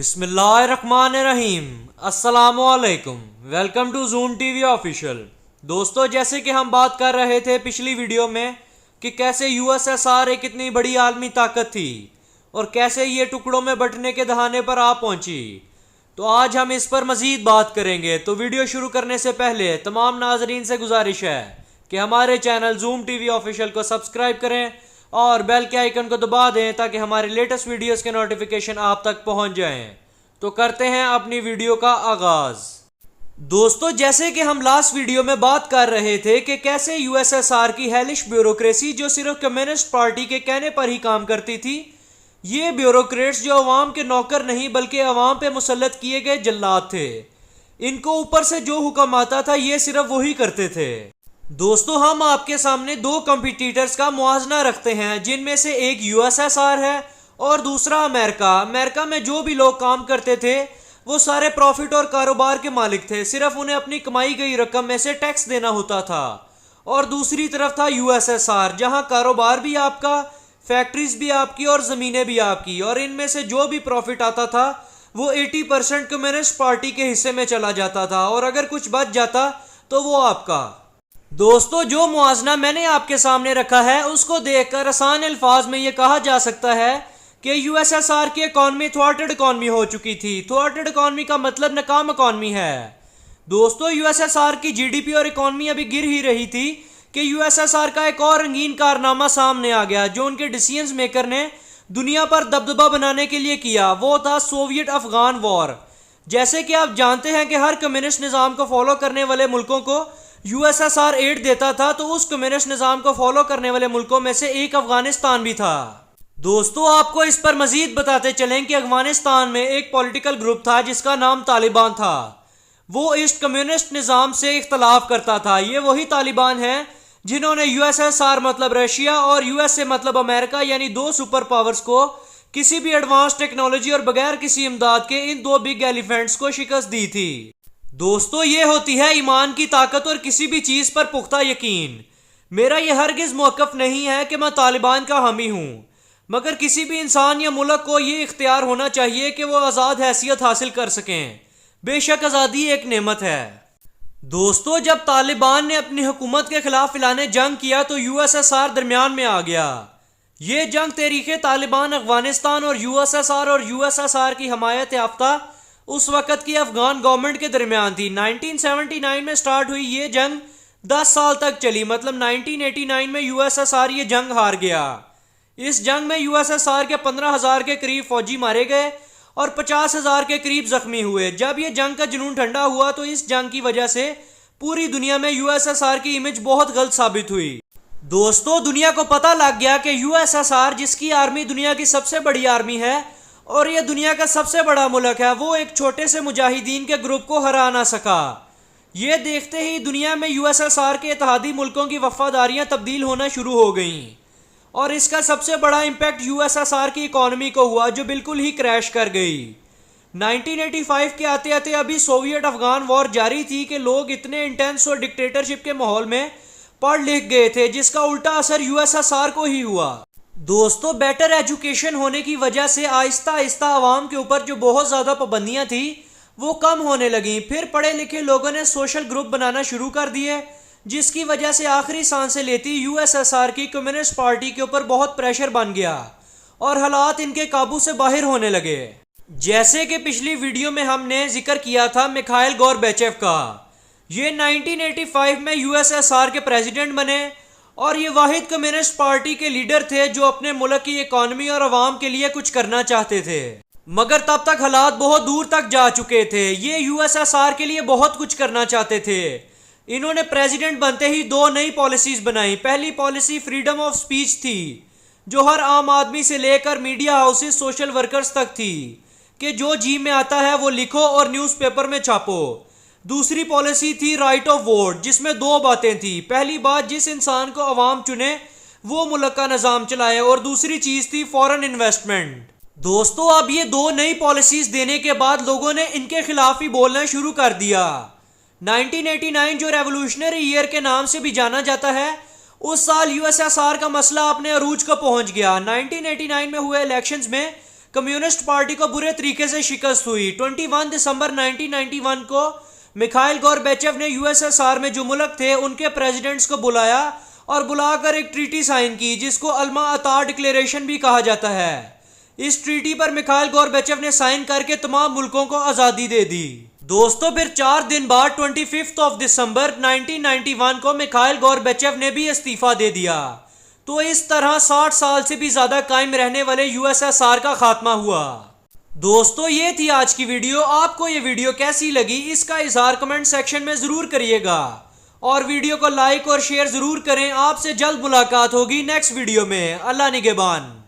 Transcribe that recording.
बिस्मिल्लाहिर्रहमानिर्रहीम। अस्सलामुअलैकुम। Welcome to Zoom TV official. दोस्तों, जैसे कि हम बात कर रहे थे पिछली वीडियो में कि कैसे यूएसएसआर एक इतनी बड़ी आलमी ताकत थी और कैसे ये टुकड़ों में बंटने के दहाने पर आ पहुंची, तो आज हम इस पर मजीद बात करेंगे। तो वीडियो शुरू करने से पहले तमाम नाजरीन से गुजारिश है कि हमारे चैनल जूम टीवी ऑफिशियल को सब्सक्राइब करें और बेल के आइकन को दबा दें ताकि हमारे लेटेस्ट वीडियोस के नोटिफिकेशन आप तक पहुंच जाएं। तो करते हैं अपनी वीडियो का आगाज। दोस्तों, जैसे कि हम लास्ट वीडियो में बात कर रहे थे कि कैसे यूएसएसआर की हेलिश ब्यूरोक्रेसी जो सिर्फ कम्युनिस्ट पार्टी के कहने पर ही काम करती थी, ये ब्यूरोक्रेट्स जो अवाम के नौकर नहीं बल्कि अवाम पे मुसल्लत किए गए जल्लाद थे, इनको ऊपर से जो हुक्म आता था ये सिर्फ वही करते थे। दोस्तों, हम आपके सामने दो कंपटीटर्स का मुआवजा रखते हैं, जिनमें से एक यूएसएसआर है और दूसरा अमेरिका। अमेरिका में जो भी लोग काम करते थे वो सारे प्रॉफिट और कारोबार के मालिक थे, सिर्फ उन्हें अपनी कमाई गई रकम में से टैक्स देना होता था। और दूसरी तरफ था यूएसएसआर, जहां कारोबार भी आपका, फैक्ट्रीज भी आपकी और ज़मीनें भी आपकी, और इनमें से जो भी प्रॉफिट आता था वो 80% कम्युनिस्ट पार्टी के हिस्से में चला जाता था और अगर कुछ बच जाता तो वो आपका। दोस्तों, जो मुआवजा मैंने आपके सामने रखा है उसको देखकर आसान अल्फाज में ये कहा जा सकता है कि यूएसएसआर की इकॉनमी थ्वार्टेड इकॉनमी हो चुकी थी। थ्वार्टेड इकॉनमी का मतलब नाकाम इकॉनमी है। दोस्तों, यूएसएसआर की जीडीपी और इकॉनमी अभी गिर ही रही थी कि यूएसएसआर का एक और रंगीन कारनामा सामने आ गया जो उनके डिसीजन मेकर ने दुनिया पर दबदबा बनाने के लिए किया। वो था सोवियत अफगान वॉर। जैसे कि आप जानते हैं कि हर कम्युनिस्ट निज़ाम को फॉलो करने वाले मुल्कों को यूएसएसआर एड देता था, तो उस कम्युनिस्ट निज़ाम को फॉलो करने वाले मुल्कों में से एक अफगानिस्तान भी था। दोस्तों, आपको इस पर मजीद बताते चलें कि अफगानिस्तान में एक पॉलिटिकल ग्रुप था जिसका नाम तालिबान था। वो इस कम्युनिस्ट निज़ाम से इख्तलाफ करता था। ये वही तालिबान हैं जिन्होंने यूएसएसआर मतलब रशिया और यूएसए मतलब अमेरिका यानी दो सुपर पावर्स को किसी भी एडवांस टेक्नोलॉजी और बगैर किसी इमदाद के इन दो बिग एलिफेंट्स को शिकस्त दी थी। दोस्तों, ये होती है ईमान की ताकत और किसी भी चीज पर पुख्ता यकीन। मेरा यह हरगिज मौकफ नहीं है कि मैं तालिबान का हामी हूं, मगर किसी भी इंसान या मुल्क को ये इख्तियार होना चाहिए कि वो आज़ाद हैसियत हासिल कर सकें। बेशक आज़ादी एक नेमत है। दोस्तों, जब तालिबान ने अपनी हुकूमत के खिलाफ फिलाने जंग किया तो यूएसएसआर दरमियान में आ गया। ये जंग तहरीक तालिबान अफगानिस्तान और यूएसएसआर की हमायत याफ्ता उस वक़्त की अफगान गवर्नमेंट के दरमियान थी। 1979 में स्टार्ट हुई ये जंग 10 साल तक चली, मतलब 1989 में यूएसएसआर ये जंग हार गया। इस जंग में यूएसएसआर के 15,000 के करीब फौजी मारे गए और 50,000 के करीब जख्मी हुए। जब ये जंग का जुनून ठंडा हुआ तो इस जंग की वजह से पूरी दुनिया में यूएसएसआर की इमेज बहुत गलत साबित हुई। दोस्तों, दुनिया को पता लग गया कि यूएसएसआर, जिसकी आर्मी दुनिया की सबसे बड़ी आर्मी है और ये दुनिया का सबसे बड़ा मुल्क है, वो एक छोटे से मुजाहिदीन के ग्रुप को हरा ना सका। ये देखते ही दुनिया में यूएसएसआर के इत्तेहादी मुल्कों की वफादारियां तब्दील होना शुरू हो गईं और इसका सबसे बड़ा इम्पैक्ट यूएसएसआर की इकॉनमी को हुआ, जो बिल्कुल ही क्रैश कर गई। 1985 के आते आते अभी सोवियत अफगान वॉर जारी थी कि लोग इतने इंटेंस और डिक्टेटरशिप के माहौल में पढ़ लिख गए थे, जिसका उल्टा असर यूएसएसआर को ही हुआ। दोस्तों, बेटर एजुकेशन होने की वजह से आहिस्ता आहिस्ता आवाम के ऊपर जो बहुत ज़्यादा पाबंदियाँ थी वो कम होने लगी। फिर पढ़े लिखे लोगों ने सोशल ग्रुप बनाना शुरू कर दिए, जिसकी वजह से आखिरी सांसें लेती यूएसएसआर की कम्युनिस्ट पार्टी के ऊपर बहुत प्रेशर बन गया और हालात इनके काबू से बाहर होने लगे। जैसे कि पिछली वीडियो में हमने जिक्र किया था मिखाइल गोरबेचेव का, ये 1985 में यूएसएसआर के प्रेसिडेंट बने और ये वाहिद कम्युनिस्ट पार्टी के लीडर थे जो अपने मुल्क की इकॉनमी और अवाम के लिए कुछ करना चाहते थे, मगर तब तक हालात बहुत दूर तक जा चुके थे। ये यूएसएसआर के लिए बहुत कुछ करना चाहते थे। इन्होंने प्रेसिडेंट बनते ही दो नई पॉलिसीज बनाई। पहली पॉलिसी फ्रीडम ऑफ स्पीच थी, जो हर आम आदमी से लेकर मीडिया हाउसेस, सोशल वर्कर्स तक थी कि जो जी में आता है वो लिखो और न्यूज़पेपर में छापो। दूसरी पॉलिसी थी राइट ऑफ वोट, जिसमें दो बातें थी। पहली बात, जिस इंसान को अवाम चुने वो मुल्क का निज़ाम चलाए, और दूसरी चीज़ थी फॉरेन इन्वेस्टमेंट। दोस्तों, अब ये दो नई पॉलिसीज देने के बाद लोगों ने इनके खिलाफ ही बोलना शुरू कर दिया। 1989 जो रेवोल्यूशनरी ईयर के नाम से भी जाना जाता है, उस साल यूएसएसआर का मसला अपने अरूज को पहुंच गया। 1989 में हुए इलेक्शंस में कम्युनिस्ट पार्टी को बुरे तरीके से शिकस्त हुई। 21 दिसंबर 1991 को मिखाइल गोर्बेचेव ने यूएसएसआर में जो मुल्क थे उनके प्रेसिडेंट्स को बुलाया और बुलाकर एक ट्रीटी साइन की जिसको अल्मा अता डिक्लेरेशन भी कहा जाता है। इस ट्रीटी पर मिखाइल गोर्बेचेव ने साइन करके तमाम मुल्कों को आज़ादी दे दी। दोस्तों फिर 4 दिन बाद 25 दिसंबर 1991 को मिखाइल गोर्बेचेव ने भी इस्तीफा दे दिया। तो इस तरह 60 साल से भी ज्यादा कायम रहने वाले यूएसएसआर का खात्मा हुआ। दोस्तों ये थी आज की वीडियो। आपको ये वीडियो कैसी लगी इसका इजहार कमेंट सेक्शन में जरूर करिएगा और वीडियो को लाइक और शेयर जरूर करें। आपसे जल्द मुलाकात होगी नेक्स्ट वीडियो में। अल्लाह निगहबान।